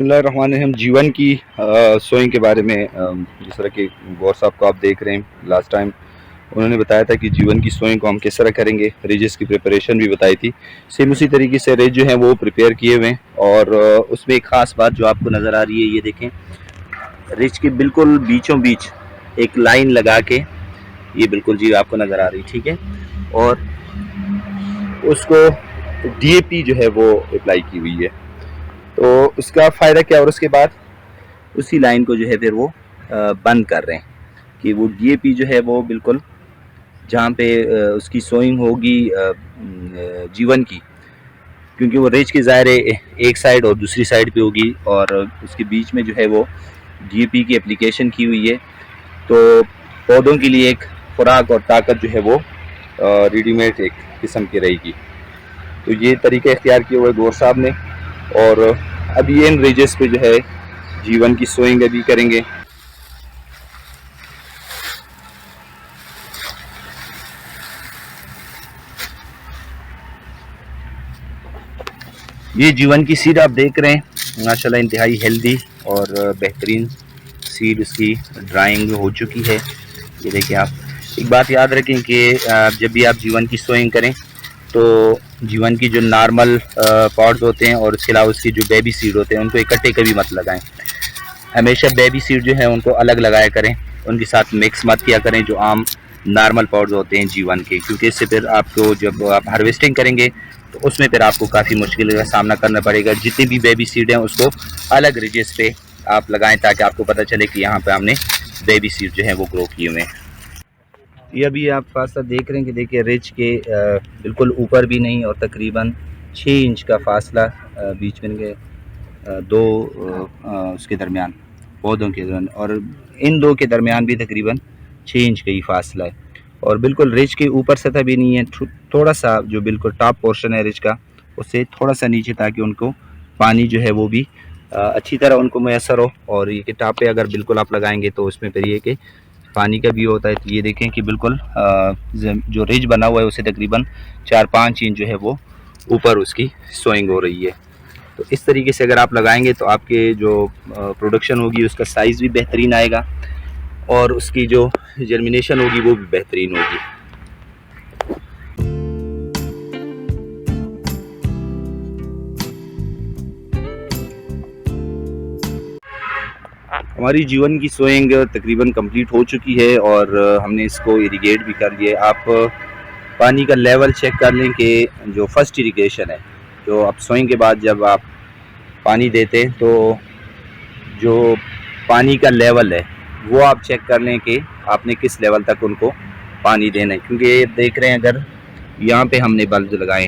बिस्मिल्लाहिर्रहमानिर्रहीम। जीवन की सोइंग के बारे में जिस तरह के गौर साहब को आप देख रहे हैं, लास्ट टाइम उन्होंने बताया था कि जीवन की सोइंग को हम किस तरह करेंगे, रिजेस की प्रिपरेशन भी बताई थी। सेम उसी तरीके से रिज जो है वो प्रिपेयर किए हुए हैं और उसमें एक ख़ास बात जो आपको नज़र आ रही है, ये देखें, रिज के बिल्कुल बीचों बीच एक लाइन लगा के, ये बिल्कुल जी आपको नज़र आ रही, ठीक है, और उसको DAP जो है वो अप्लाई की हुई है। तो उसका फ़ायदा क्या, और उसके बाद उसी लाइन को जो है फिर वो बंद कर रहे हैं कि वो DAP जो है वो बिल्कुल जहाँ पे उसकी सोइंग होगी जीवन की, क्योंकि वो रेज के ज़ाहिर एक साइड और दूसरी साइड पे होगी और उसके बीच में जो है वो DAP की एप्लीकेशन की हुई है। तो पौधों के लिए एक खुराक और ताकत जो है वो रेडीमेड एक किस्म की रहेगी। तो ये तरीका इख्तियार किया हुआ है गौर साहब ने, और अभी इन रिजेस पे जो है जीवन की सोइंग अभी करेंगे। ये जीवन की सीड आप देख रहे हैं, माशाल्लाह इंतहाई हेल्दी और बेहतरीन सीड इसकी ड्राइंग हो चुकी है। ये देखिए, आप एक बात याद रखें कि जब भी आप जीवन की सोइंग करें तो जीवन की जो नॉर्मल पॉट्स होते हैं और इसके अलावा उसकी जो बेबी सीड होते हैं उनको इकट्ठे कभी मत लगाएं। हमेशा बेबी सीड जो है उनको अलग लगाया करें, उनके साथ मिक्स मत किया करें जो आम नॉर्मल पॉट्स होते हैं जीवन के, क्योंकि इससे फिर आपको जब आप हार्वेस्टिंग करेंगे तो उसमें फिर आपको काफ़ी मुश्किल का सामना करना पड़ेगा। जितनी भी बेबी सीड हैं उसको अलग रिजेस पे आप लगाएं ताकि आपको पता चले कि यहाँ पे हमने बेबी सीड जो है वो ग्रो किए हुए हैं। ये अभी आप फासला देख रहे हैं कि देखिए, रिज के बिल्कुल ऊपर भी नहीं और तकरीबन 6 इंच का फासला बीच में के दो उसके दरमियान, पौधों के दरमियान, और इन दो के दरमियान भी तकरीबन 6 इंच का ही फासला है। और बिल्कुल रिज के ऊपर सतह भी नहीं है, थोड़ा सा जो बिल्कुल टॉप पोर्शन है रिज का उससे थोड़ा सा नीचे, ताकि उनको पानी जो है वो भी अच्छी तरह उनको मैसर हो। और ये कि टॉप पे अगर बिल्कुल आप लगाएंगे तो उसमें फिर ये कि पानी का भी होता है। तो ये देखें कि बिल्कुल जो रिज बना हुआ है उसे तकरीबन 4-5 इंच जो है वो ऊपर उसकी सोइंग हो रही है। तो इस तरीके से अगर आप लगाएंगे तो आपके जो प्रोडक्शन होगी उसका साइज़ भी बेहतरीन आएगा और उसकी जो जर्मिनेशन होगी वो भी बेहतरीन होगी। हमारी जीवन की सोइंग तकरीबन कंप्लीट हो चुकी है और हमने इसको इरिगेट भी कर लिया है। आप पानी का लेवल चेक कर लें कि जो फर्स्ट इरिगेशन है, जो आप सोइंग के बाद जब आप पानी देते हैं तो जो पानी का लेवल है वो आप चेक कर लें कि आपने किस लेवल तक उनको पानी देना है। क्योंकि ये देख रहे हैं, अगर यहाँ पे हमने बल्ब लगाए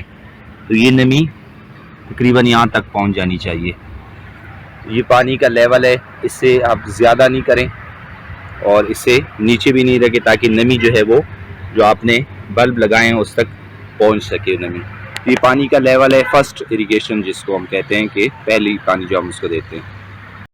तो ये नमी तकरीबन यहाँ तक पहुँच जानी चाहिए। ये पानी का लेवल है, इससे आप ज़्यादा नहीं करें और इससे नीचे भी नहीं रखें, ताकि नमी जो है वो जो आपने बल्ब लगाए हैं उस तक पहुँच सके नमी। ये पानी का लेवल है फर्स्ट इरिगेशन, जिसको हम कहते हैं कि पहली पानी जो हम उसको देते हैं।